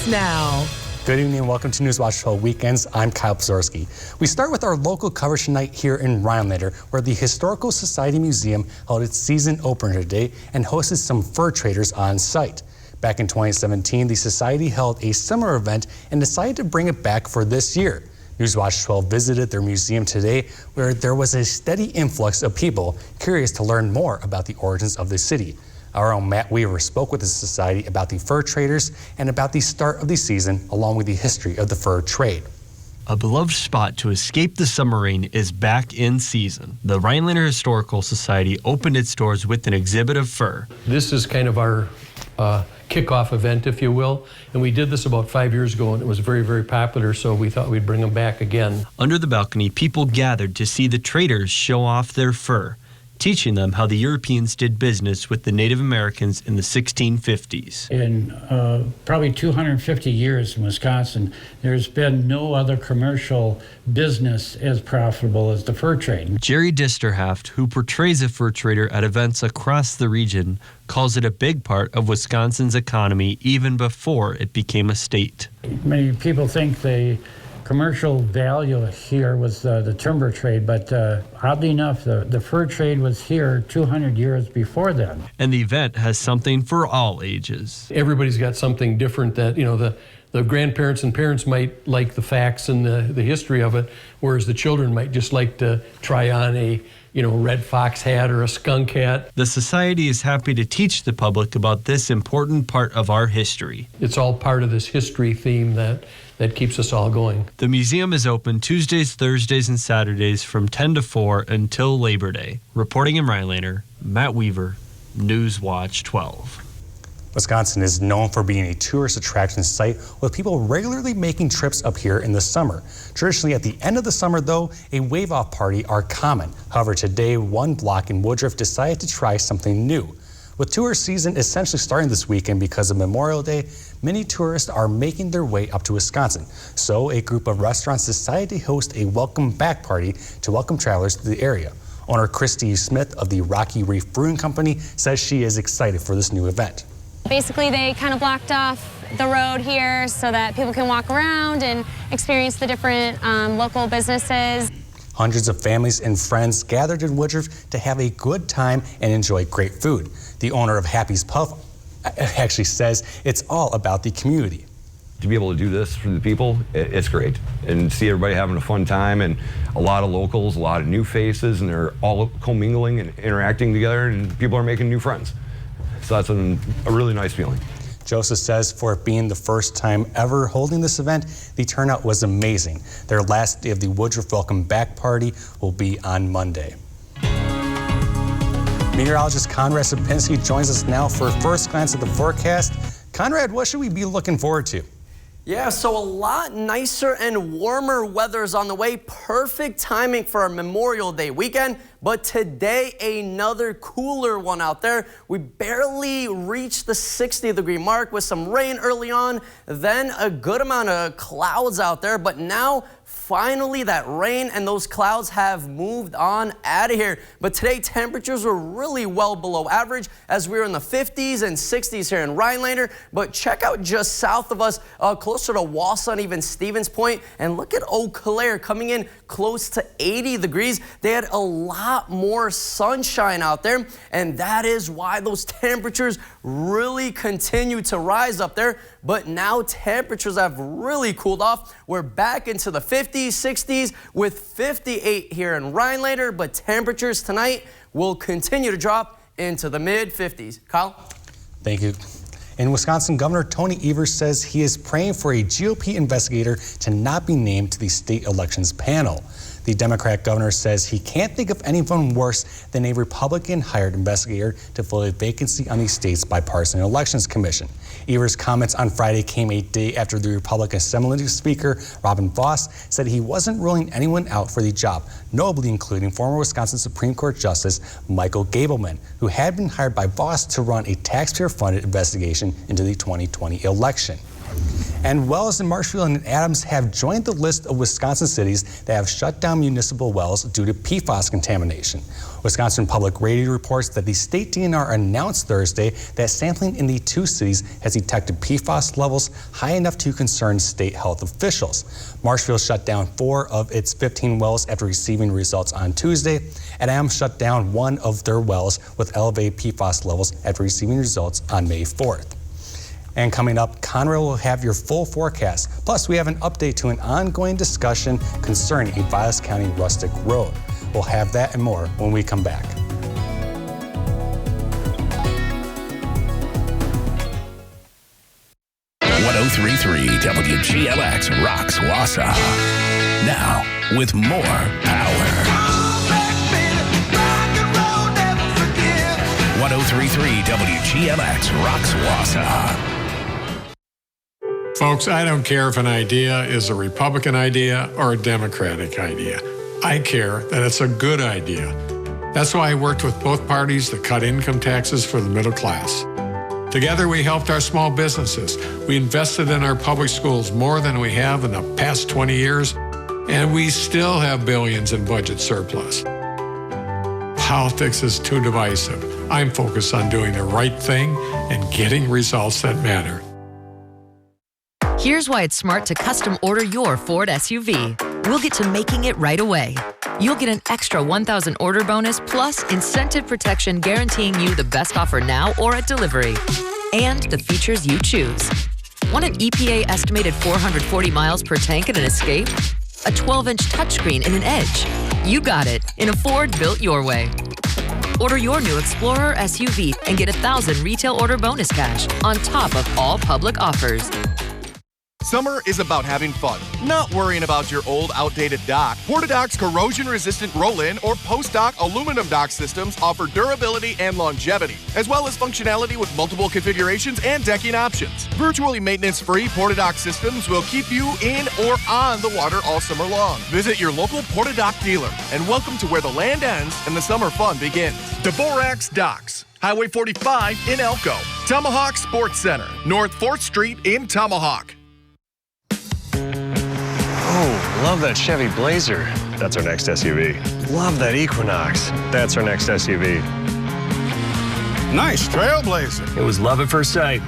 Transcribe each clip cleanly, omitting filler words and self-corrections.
starts now. Good evening and welcome to Newswatch12 Weekends. I'm Kyle Pazorski. We start with our local coverage tonight here in Rhinelander, where the Historical Society Museum held its season opener today and hosted some fur traders on site. Back in 2017, the Society held a similar event and decided to bring it back for this year. Newswatch12 visited their museum today, where there was a steady influx of people curious to learn more about the origins of the city. Our own Matt Weaver spoke with the Society about the fur traders and about the start of the season, along with the history of the fur trade. A beloved spot to escape the summer rain is back in season. The Rhinelander Historical Society opened its doors with an exhibit of fur. This is kind of our kickoff event, if you will, and we did this about 5 years ago, and it was very, very popular, so we thought we'd bring them back again. Under the balcony, people gathered to see the traders show off their fur, teaching them how the Europeans did business with the Native Americans in the 1650s. In probably 250 years in Wisconsin, there's been no other commercial business as profitable as the fur trade. Jerry Disterhaft, who portrays a fur trader at events across the region, calls it a big part of Wisconsin's economy even before it became a state. Many people think the commercial value here was the timber trade, but oddly enough, the fur trade was here 200 years before then. And the event has something for all ages. Everybody's got something different that, you know, the grandparents and parents might like the facts and the history of it, whereas the children might just like to try on a, you know, red fox hat or a skunk hat. The Society is happy to teach the public about this important part of our history. It's all part of this history theme that keeps us all going. The museum is open Tuesdays, Thursdays, and Saturdays from 10 to 4 until Labor Day. Reporting in Rhinelander, Matt Weaver, Newswatch 12. Wisconsin is known for being a tourist attraction site, with people regularly making trips up here in the summer. Traditionally, at the end of the summer, though, a wave-off party are common. However, today, one block in Woodruff decided to try something new. With tourist season essentially starting this weekend because of Memorial Day, many tourists are making their way up to Wisconsin. So a group of restaurants decided to host a welcome back party to welcome travelers to the area. Owner Christy Smith of the Rocky Reef Brewing Company says she is excited for this new event. Basically, they kind of blocked off the road here so that people can walk around and experience the different local businesses. Hundreds of families and friends gathered in Woodruff to have a good time and enjoy great food. The owner of Happy's Puff actually says it's all about the community. To be able to do this for the people, it's great. And see everybody having a fun time, and a lot of locals, a lot of new faces, and they're all commingling and interacting together, and people are making new friends. So that's a really nice feeling. Joseph says for it being the first time ever holding this event, the turnout was amazing. Their last day of the Woodruff Welcome Back Party will be on Monday. Meteorologist Conrad Sapinski joins us now for a first glance at the forecast. Conrad, what should we be looking forward to? Yeah, so a lot nicer and warmer weather is on the way. Perfect timing for our Memorial Day weekend. But today, another cooler one out there. We barely reached the 60-degree mark with some rain early on, then a good amount of clouds out there. But now, finally, that rain and those clouds have moved on out of here. But today, temperatures were really well below average as we were in the 50s and 60s here in Rhinelander. But check out just south of us, closer to Wausau and even Stevens Point. And look at Eau Claire coming in close to 80 degrees. They had a lot more sunshine out there, and that is why those temperatures really continue to rise up there. But now temperatures have really cooled off. We're back into the 50s, 60s with 58 here in Rhinelander, but temperatures tonight will continue to drop into the mid-50s. Kyle? Thank you. In Wisconsin, Governor Tony Evers says he is praying for a GOP investigator to not be named to the state elections panel. The Democrat governor says he can't think of anyone worse than a Republican-hired investigator to fill a vacancy on the state's bipartisan elections commission. Evers' comments on Friday came a day after the Republican Assembly Speaker, Robin Vos, said he wasn't ruling anyone out for the job, notably including former Wisconsin Supreme Court Justice Michael Gableman, who had been hired by Vos to run a taxpayer-funded investigation into the 2020 election. And wells in Marshfield and Adams have joined the list of Wisconsin cities that have shut down municipal wells due to PFAS contamination. Wisconsin Public Radio reports that the state DNR announced Thursday that sampling in the two cities has detected PFAS levels high enough to concern state health officials. Marshfield shut down 4 of its 15 wells after receiving results on Tuesday, and Adams shut down 1 of their wells with elevated PFAS levels after receiving results on May 4th. And coming up, Conrail will have your full forecast. Plus, we have an update to an ongoing discussion concerning a Vilas County rustic road. We'll have that and more when we come back. .033 WGLX rocks Wausau. Now, with more power. 1033 WGLX rocks Wausau. Folks, I don't care if an idea is a Republican idea or a Democratic idea. I care that it's a good idea. That's why I worked with both parties to cut income taxes for the middle class. Together, we helped our small businesses. We invested in our public schools more than we have in the past 20 years, and we still have billions in budget surplus. Politics is too divisive. I'm focused on doing the right thing and getting results that matter. Here's why it's smart to custom order your Ford SUV. We'll get to making it right away. You'll get an extra 1,000 order bonus plus incentive protection guaranteeing you the best offer now or at delivery. And the features you choose. Want an EPA estimated 440 miles per tank in an Escape? A 12-inch touchscreen in an Edge? You got it in a Ford built your way. Order your new Explorer SUV and get 1,000 retail order bonus cash on top of all public offers. Summer is about having fun, not worrying about your old, outdated dock. Portadoc's corrosion-resistant roll-in or post-dock aluminum dock systems offer durability and longevity, as well as functionality with multiple configurations and decking options. Virtually maintenance-free Portadoc systems will keep you in or on the water all summer long. Visit your local Portadoc dealer and welcome to where the land ends and the summer fun begins. Dvorak's Docks, Highway 45 in Elko. Tomahawk Sports Center, North 4th Street in Tomahawk. Oh, love that Chevy Blazer. That's our next SUV. Love that Equinox. That's our next SUV. Nice Trailblazer. It was love at first sight.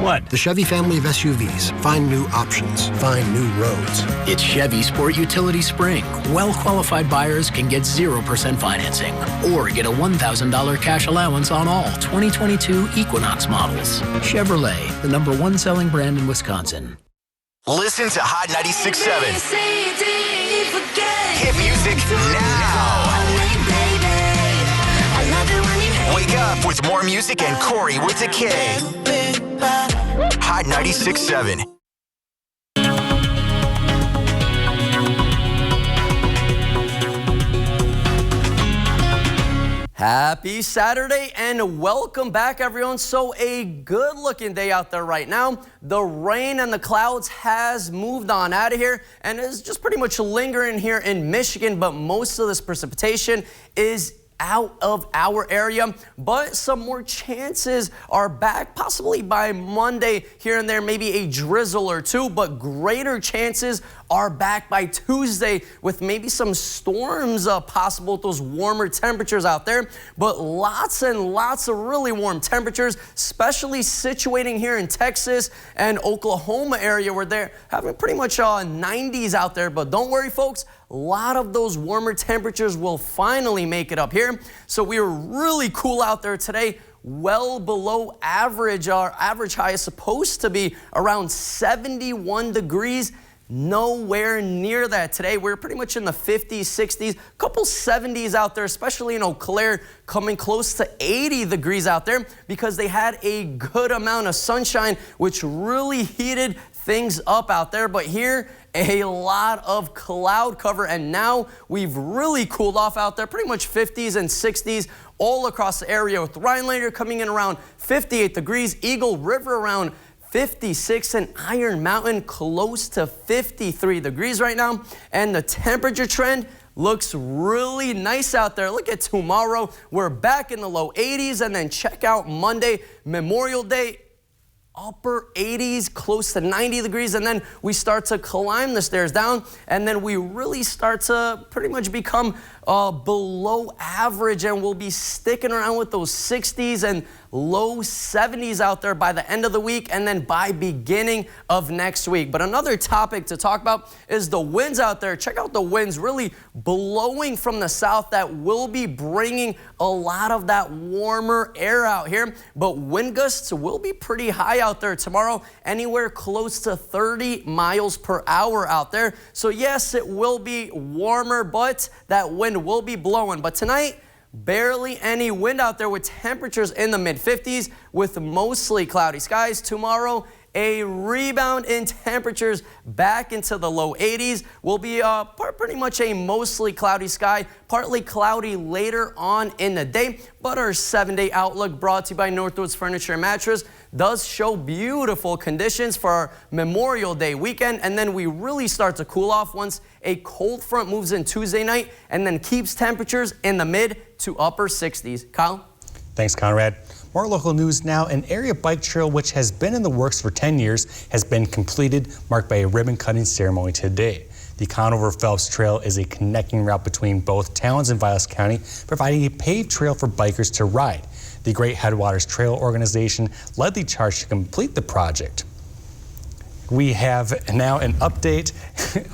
What? The Chevy family of SUVs. Find new options. Find new roads. It's Chevy Sport Utility Spring. Well-qualified buyers can get 0% financing or get a $1,000 cash allowance on all 2022 Equinox models. Chevrolet, the #1 selling brand in Wisconsin. Listen to Hot 96.7. Hit music now. Wake up with more music and Corey with a K. Hot 96.7. Happy Saturday and welcome back, everyone. So a good looking day out there right now. The rain and the clouds has moved on out of here and is just pretty much lingering here in Michigan, but most of this precipitation is out of our area, but some more chances are back possibly by Monday here and there, maybe a drizzle or two, but greater chances are back by Tuesday with maybe some storms possible with those warmer temperatures out there, but lots and lots of really warm temperatures, especially situating here in Texas and Oklahoma area where they're having pretty much 90s out there. But don't worry, folks, a lot of those warmer temperatures will finally make it up here. So we are really cool out there today, well below average. Our average high is supposed to be around 71 degrees. Nowhere near that today. We're pretty much in the 50s, 60s, couple 70s out there, especially in Eau Claire, coming close to 80 degrees out there because they had a good amount of sunshine, which really heated things up out there. But here, a lot of cloud cover, and now we've really cooled off out there, pretty much 50s and 60s all across the area, with Rhinelander coming in around 58 degrees, Eagle River around 56, and Iron Mountain close to 53 degrees right now. And the temperature trend looks really nice out there. Look at tomorrow. We're back in the low 80s, and then check out Monday, Memorial Day. upper 80s, close to 90 degrees, and then we start to climb the stairs down, and then we really start to pretty much become below average, and we'll be sticking around with those 60s and low 70s out there by the end of the week and then by beginning of next week. But another topic to talk about is the winds out there. Check out the winds really blowing from the south that will be bringing a lot of that warmer air out here. But wind gusts will be pretty high out there tomorrow, anywhere close to 30 miles per hour out there. So yes, it will be warmer, but that wind will be blowing. But tonight, barely any wind out there with temperatures in the mid-50s with mostly cloudy skies. Tomorrow, a rebound in temperatures back into the low 80s. Will be pretty much a mostly cloudy sky, partly cloudy later on in the day. But our 7-day outlook, brought to you by Northwoods Furniture and Mattress, does show beautiful conditions for our Memorial Day weekend. And then we really start to cool off once a cold front moves in Tuesday night and then keeps temperatures in the mid to upper 60s. Kyle? Thanks, Conrad. More local news now. An area bike trail which has been in the works for 10 years has been completed, marked by a ribbon cutting ceremony today. The Conover Phelps Trail is a connecting route between both towns in Vilas County, providing a paved trail for bikers to ride. The Great Headwaters Trail Organization led the charge to complete the project. We have now an update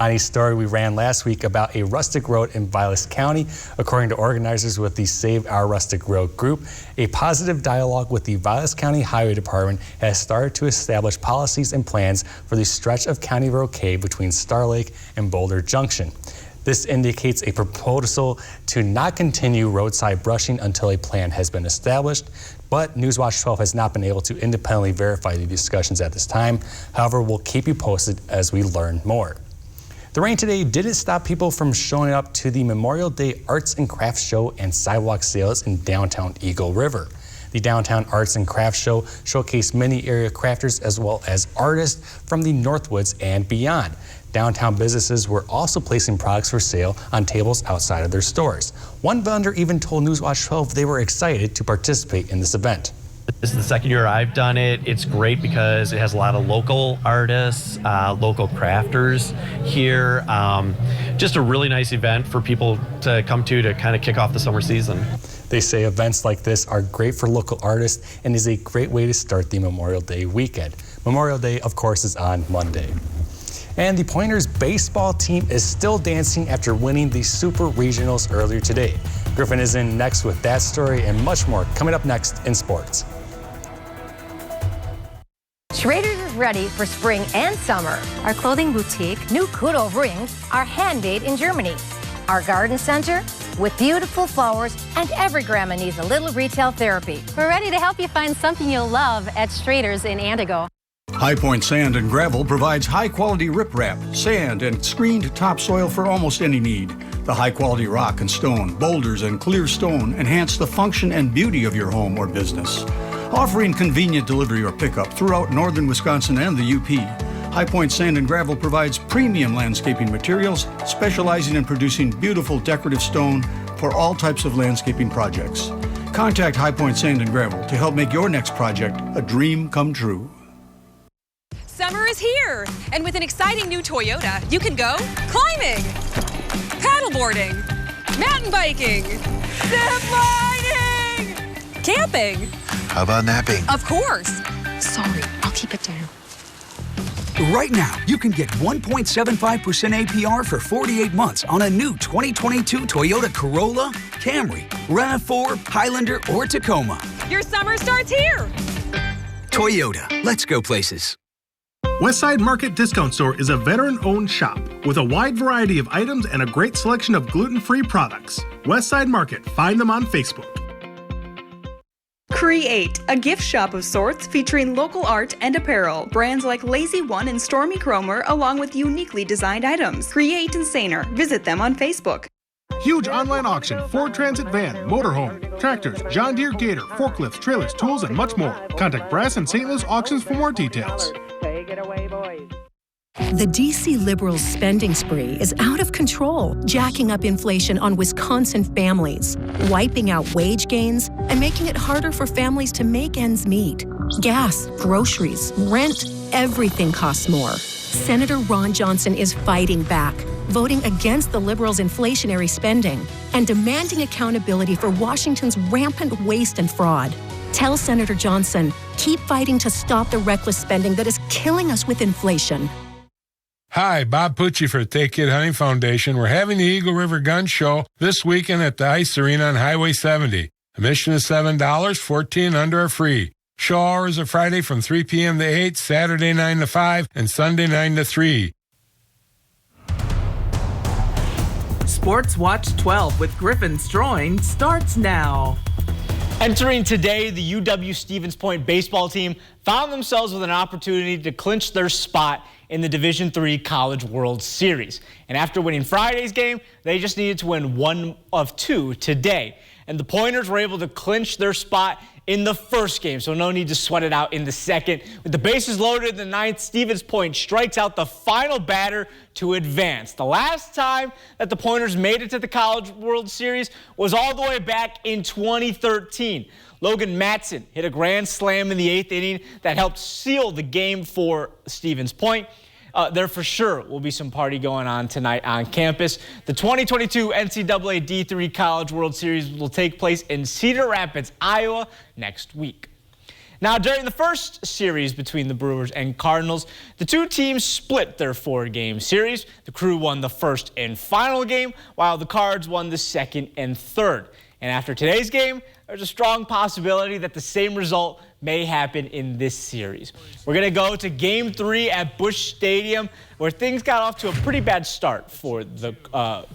on a story we ran last week about a rustic road in Vilas County. According to organizers with the Save Our Rustic Road group, a positive dialogue with the Vilas County Highway Department has started to establish policies and plans for the stretch of County Road K between Star Lake and Boulder Junction. This indicates a proposal to not continue roadside brushing until a plan has been established, but Newswatch 12 has not been able to independently verify the discussions at this time. However, we'll keep you posted as we learn more. The rain today didn't stop people from showing up to the Memorial Day Arts and Crafts Show and sidewalk sales in downtown Eagle River. The Downtown Arts and Crafts Show showcased many area crafters as well as artists from the Northwoods and beyond. Downtown businesses were also placing products for sale on tables outside of their stores. One vendor even told Newswatch 12 they were excited to participate in this event. This is the second year I've done it. It's great because it has a lot of local artists, local crafters here. Just a really nice event for people to come to kind of kick off the summer season. They say events like this are great for local artists and is a great way to start the Memorial Day weekend. Memorial Day, of course, is on Monday. And the Pointers baseball team is still dancing after winning the Super Regionals earlier today. Griffin is in next with that story and much more coming up next in sports. Schrader's is ready for spring and summer. Our clothing boutique, new Kudo rings, are handmade in Germany. Our garden center, with beautiful flowers, and every grandma needs a little retail therapy. We're ready to help you find something you'll love at Schrader's in Antigo. High Point Sand and Gravel provides high-quality riprap, sand, and screened topsoil for almost any need. The high-quality rock and stone, boulders, and clear stone enhance the function and beauty of your home or business. Offering convenient delivery or pickup throughout northern Wisconsin and the UP, High Point Sand and Gravel provides premium landscaping materials, specializing in producing beautiful decorative stone for all types of landscaping projects. Contact High Point Sand and Gravel to help make your next project a dream come true. Summer is here, and with an exciting new Toyota, you can go climbing, paddleboarding, mountain biking, zip lining, camping. How about napping? Of course. Sorry, I'll keep it down. Right now, you can get 1.75% APR for 48 months on a new 2022 Toyota Corolla, Camry, RAV4, Highlander, or Tacoma. Your summer starts here. Toyota, let's go places. Westside Market Discount Store is a veteran-owned shop with a wide variety of items and a great selection of gluten-free products. Westside Market, find them on Facebook. Create, a gift shop of sorts featuring local art and apparel. Brands like Lazy One and Stormy Cromer, along with uniquely designed items. Create and Saner. Visit them on Facebook. Huge online auction, Ford Transit van, motorhome, tractors, John Deere Gator, forklifts, trailers, tools, and much more. Contact Brass and St. Louis Auctions for more details. Take it away, boys. The D.C. Liberals' spending spree is out of control, jacking up inflation on Wisconsin families, wiping out wage gains, and making it harder for families to make ends meet. Gas, groceries, rent, everything costs more. Senator Ron Johnson is fighting back, voting against the Liberals' inflationary spending and demanding accountability for Washington's rampant waste and fraud. Tell Senator Johnson, keep fighting to stop the reckless spending that is killing us with inflation. Hi, Bob Pucci for the Take Kid Hunting Foundation. We're having the Eagle River Gun Show this weekend at the Ice Arena on Highway 70. Admission is $7, 14 under are free. Show hours are Friday from 3 p.m. to 8, Saturday 9 to 5, and Sunday 9 to 3. Sports Watch 12 with Griffin Stroing starts now. Entering today, the UW Stevens Point baseball team found themselves with an opportunity to clinch their spot in the Division III College World Series. And after winning Friday's game, they just needed to win one of two today. And the Pointers were able to clinch their spot in the first game, so no need to sweat it out in the second. With the bases loaded in the ninth, Stevens Point strikes out the final batter to advance. The last time that the Pointers made it to the College World Series was all the way back in 2013. Logan Matson hit a grand slam in the 8th inning that helped seal the game for Stevens Point. There for sure will be some party going on tonight on campus. The 2022 NCAA D3 College World Series will take place in Cedar Rapids, Iowa next week. Now, during the first series between the Brewers and Cardinals, the two teams split their 4-game series. The Crew won the first and final game, while the Cards won the second and third. And after today's game, there's a strong possibility that the same result may happen in this series. We're going to go to Game 3 at Busch Stadium, where things got off to a pretty bad start for the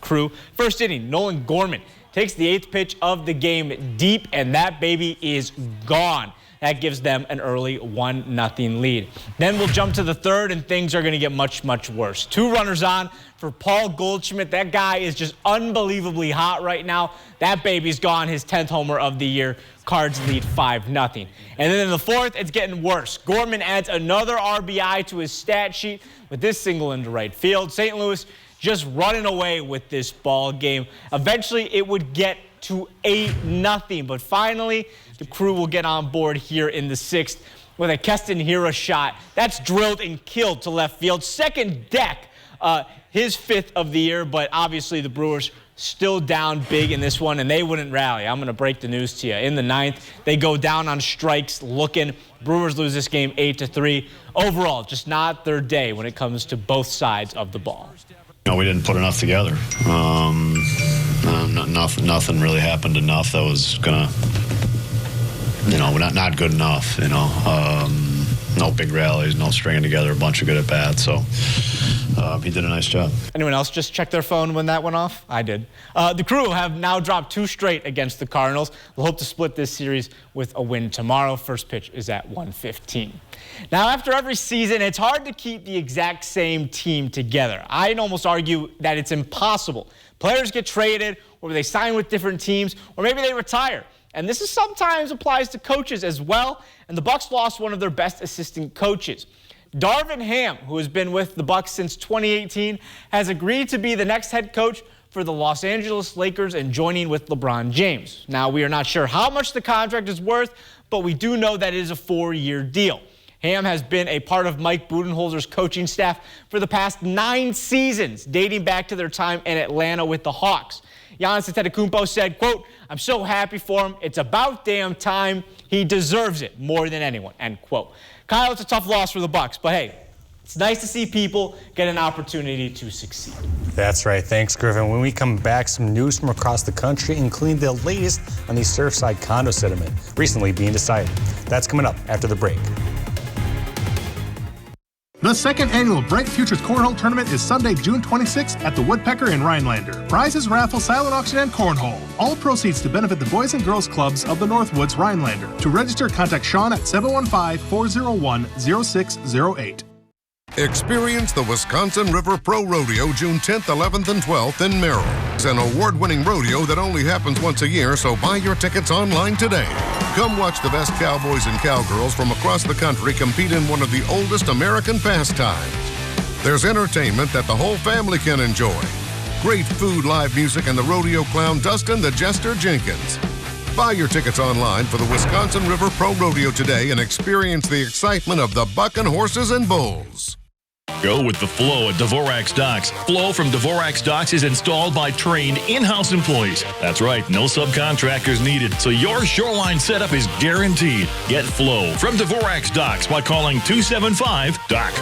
Crew. First inning, Nolan Gorman takes the 8th pitch of the game deep, and that baby is gone. That gives them an early 1-0 lead. Then we'll jump to the third, and things are going to get much, much worse. 2 runners on for Paul Goldschmidt. That guy is just unbelievably hot right now. That baby's gone, his 10th homer of the year. Cards lead 5-0. And then in the fourth, it's getting worse. Gorman adds another RBI to his stat sheet with this single into right field. St. Louis just running away with this ball game. Eventually, it would get to 8-0, but finally, the Crew will get on board here in the 6th with a Keston Hira shot. That's drilled and killed to left field. Second deck, his 5th of the year, but obviously the Brewers still down big in this one, and they wouldn't rally. I'm going to break the news to you. In the 9th, they go down on strikes looking. Brewers lose this game 8-3. Overall, just not their day when it comes to both sides of the ball. We didn't put enough together. Nothing really happened enough that was going to, not good enough, no big rallies, no stringing together a bunch of good at-bats, so he did a nice job. Anyone else just check their phone when that went off? I did. The Crew have now dropped 2 straight against the Cardinals. They'll hope to split this series with a win tomorrow. First pitch is at 1:15. Now, after every season, it's hard to keep the exact same team together. I'd almost argue that it's impossible. Players get traded, or they sign with different teams, or maybe they retire. And this sometimes applies to coaches as well, and the Bucs lost one of their best assistant coaches. Darvin Ham, who has been with the Bucs since 2018, has agreed to be the next head coach for the Los Angeles Lakers and joining with LeBron James. Now, we are not sure how much the contract is worth, but we do know that it is a 4-year deal. Ham has been a part of Mike Budenholzer's coaching staff for the past 9 seasons, dating back to their time in Atlanta with the Hawks. Giannis Antetokounmpo said, quote, "I'm so happy for him. It's about damn time. He deserves it more than anyone," end quote. Kyle, it's a tough loss for the Bucs, but hey, it's nice to see people get an opportunity to succeed. That's right. Thanks, Griffin. When we come back, some news from across the country, including the latest on the Surfside condo settlement recently being decided. That's coming up after the break. The second annual Bright Futures Cornhole Tournament is Sunday, June 26th at the Woodpecker in Rhinelander. Prizes, raffle, silent auction, and cornhole. All proceeds to benefit the Boys and Girls Clubs of the Northwoods, Rhinelander. To register, contact Sean at 715-401-0608. Experience the Wisconsin River Pro Rodeo June 10th, 11th, and 12th in Merrill. It's an award-winning rodeo that only happens once a year, so buy your tickets online today. Come watch the best cowboys and cowgirls from across the country compete in one of the oldest American pastimes. There's entertainment that the whole family can enjoy. Great food, live music, and the rodeo clown Dustin the Jester Jenkins. Buy your tickets online for the Wisconsin River Pro Rodeo today and experience the excitement of the bucking horses and bulls. Go with the flow at Dvorak's Docks. Flow from Dvorak's Docks is installed by trained in-house employees. That's right, no subcontractors needed, so your shoreline setup is guaranteed. Get flow from Dvorak's Docks by calling 275-DOC.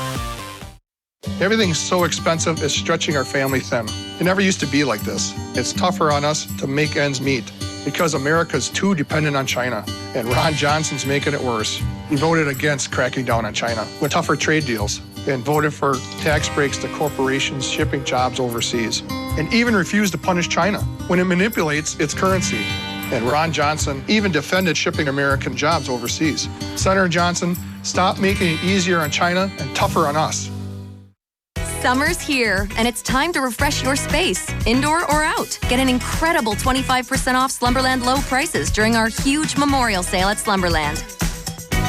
Everything's so expensive, it's stretching our family thin. It never used to be like this. It's tougher on us to make ends meet because America's too dependent on China, and Ron Johnson's making it worse. He voted against cracking down on China with tougher trade deals and voted for tax breaks to corporations shipping jobs overseas, and even refused to punish China when it manipulates its currency. And Ron Johnson even defended shipping American jobs overseas. Senator Johnson, stop making it easier on China and tougher on us. Summer's here, and it's time to refresh your space, indoor or out. Get an incredible 25% off Slumberland low prices during our huge memorial sale at Slumberland.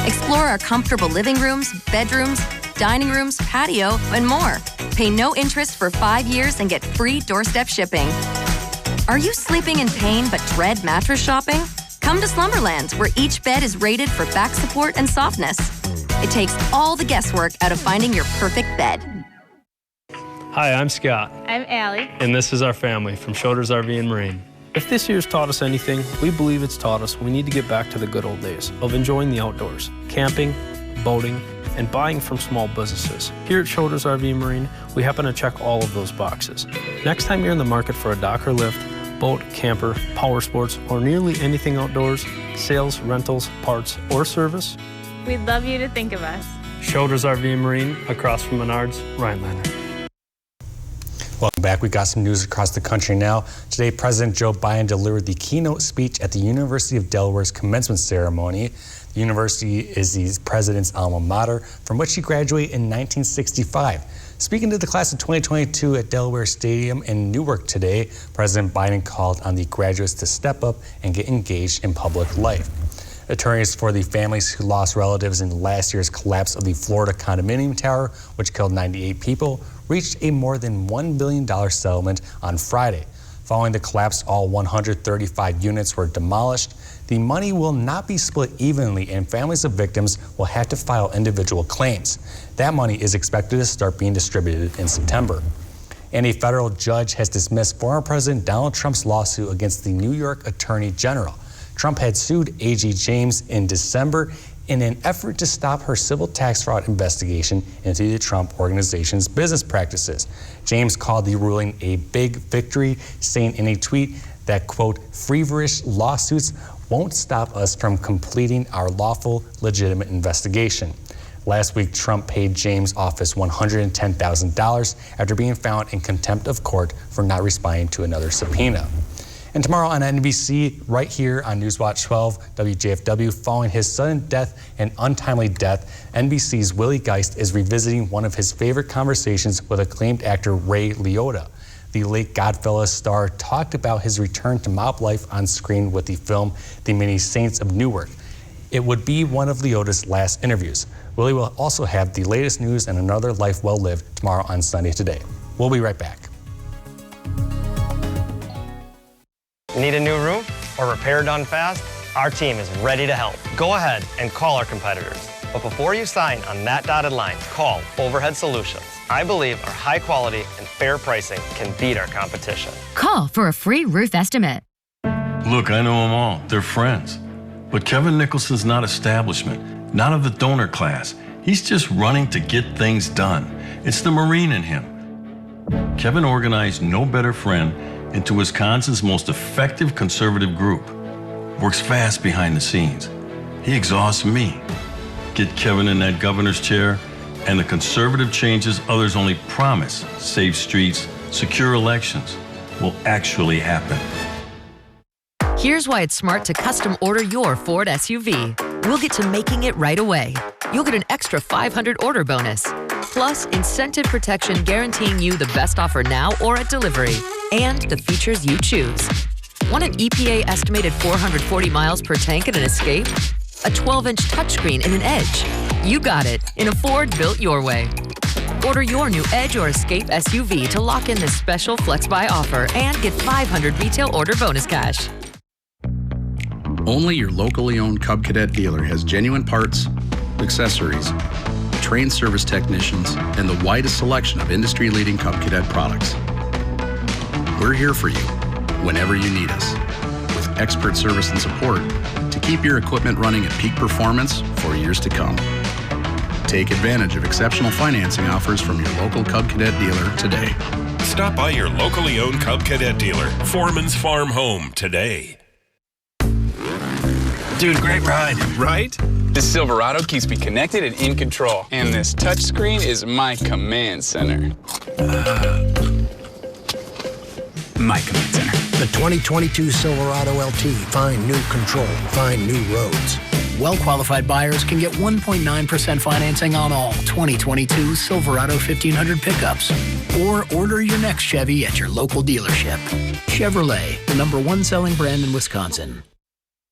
Explore our comfortable living rooms, bedrooms, dining rooms, patio, and more. Pay no interest for 5 years and get free doorstep shipping. Are you sleeping in pain but dread mattress shopping? Come to Slumberland, where each bed is rated for back support and softness. It takes all the guesswork out of finding your perfect bed. Hi, I'm Scott. I'm Allie. And this is our family from Shoulders RV and Marine. If this year's taught us anything, we believe it's taught us we need to get back to the good old days of enjoying the outdoors, camping, boating, and buying from small businesses. Here at Shoulders RV and Marine, we happen to check all of those boxes. Next time you're in the market for a dock or lift, boat, camper, power sports, or nearly anything outdoors, sales, rentals, parts, or service, we'd love you to think of us. Shoulders RV and Marine, across from Menards, Rhinelander. Welcome back. We got some news across the country now. Today, President Joe Biden delivered the keynote speech at the University of Delaware's commencement ceremony. The university is the president's alma mater, from which he graduated in 1965. Speaking to the class of 2022 at Delaware Stadium in Newark today, President Biden called on the graduates to step up and get engaged in public life. Attorneys for the families who lost relatives in last year's collapse of the Florida condominium tower, which killed 98 people, reached a more than $1 billion settlement on Friday. Following the collapse, all 135 units were demolished. The money will not be split evenly, and families of victims will have to file individual claims. That money is expected to start being distributed in September. And a federal judge has dismissed former President Donald Trump's lawsuit against the New York Attorney General. Trump had sued A.G. James in December in an effort to stop her civil tax fraud investigation into the Trump Organization's business practices. James called the ruling a big victory, saying in a tweet that, quote, feverish lawsuits won't stop us from completing our lawful, legitimate investigation. Last week, Trump paid James' office $110,000 after being found in contempt of court for not responding to another subpoena. And tomorrow on NBC, right here on Newswatch 12, WJFW, following his sudden death and untimely death, NBC's Willie Geist is revisiting one of his favorite conversations with acclaimed actor Ray Liotta. The late Godfellas star talked about his return to mob life on screen with the film The Many Saints of Newark. It would be one of Liotta's last interviews. Willie will also have the latest news and another life well lived tomorrow on Sunday Today. We'll be right back. Need a new roof or repair done fast? Our team is ready to help. Go ahead and call our competitors. But before you sign on that dotted line, call Overhead Solutions. I believe our high quality and fair pricing can beat our competition. Call for a free roof estimate. Look, I know them all. They're friends. But Kevin Nicholson's not establishment, not of the donor class. He's just running to get things done. It's the Marine in him. Kevin organized no better friend into Wisconsin's most effective conservative group. Works fast behind the scenes. He exhausts me. Get Kevin in that governor's chair, and the conservative changes others only promise, save streets, secure elections, will actually happen. Here's why it's smart to custom order your Ford SUV. We'll get to making it right away. You'll get an extra $500 order bonus, plus incentive protection guaranteeing you the best offer now or at delivery, and the features you choose. Want an EPA estimated 440 miles per tank in an Escape? A 12-inch touchscreen in an Edge? You got it in a Ford built your way. Order your new Edge or Escape SUV to lock in this special Flex Buy offer and get $500 retail order bonus cash. Only your locally owned Cub Cadet dealer has genuine parts, accessories, trained service technicians, and the widest selection of industry-leading Cub Cadet products. We're here for you whenever you need us, with expert service and support to keep your equipment running at peak performance for years to come. Take advantage of exceptional financing offers from your local Cub Cadet dealer today. Stop by your locally owned Cub Cadet dealer, Foreman's Farm Home, today. Dude, great ride, right? This Silverado keeps me connected and in control. And this touchscreen is my command center. My command center. The 2022 Silverado LT. Find new control. Find new roads. Well-qualified buyers can get 1.9% financing on all 2022 Silverado 1500 pickups. Or order your next Chevy at your local dealership. Chevrolet, the #1 selling brand in Wisconsin.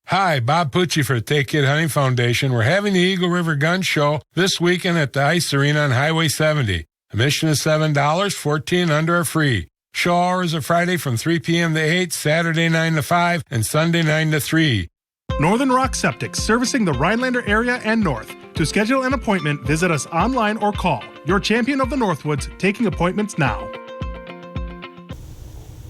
Hi, Bob Pucci for the Take Kid Hunting Foundation. We're having the Eagle River Gun Show this weekend at the Ice Arena on Highway 70. Admission is $7, 14 under are free. Show hours are Friday from 3 p.m. to 8, Saturday 9 to 5, and Sunday 9 to 3. Northern Rock Septic, servicing the Rhinelander area and north. To schedule an appointment, visit us online or call. Your champion of the Northwoods, taking appointments now.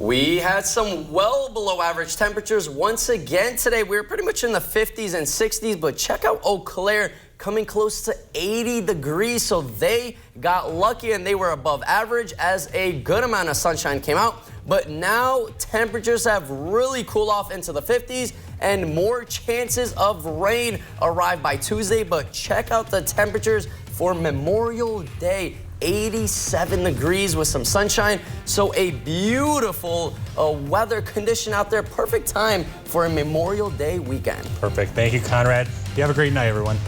We had some well below average temperatures once again today. We were pretty much in the 50s and 60s, but check out Eau Claire coming close to 80 degrees. So they got lucky and they were above average as a good amount of sunshine came out. But now temperatures have really cooled off into the 50s and more chances of rain arrive by Tuesday. But check out the temperatures for Memorial Day. 87 degrees with some sunshine. So a beautiful weather condition out there. Perfect time for a Memorial Day weekend. Perfect. Thank you, Conrad. You have a great night, everyone.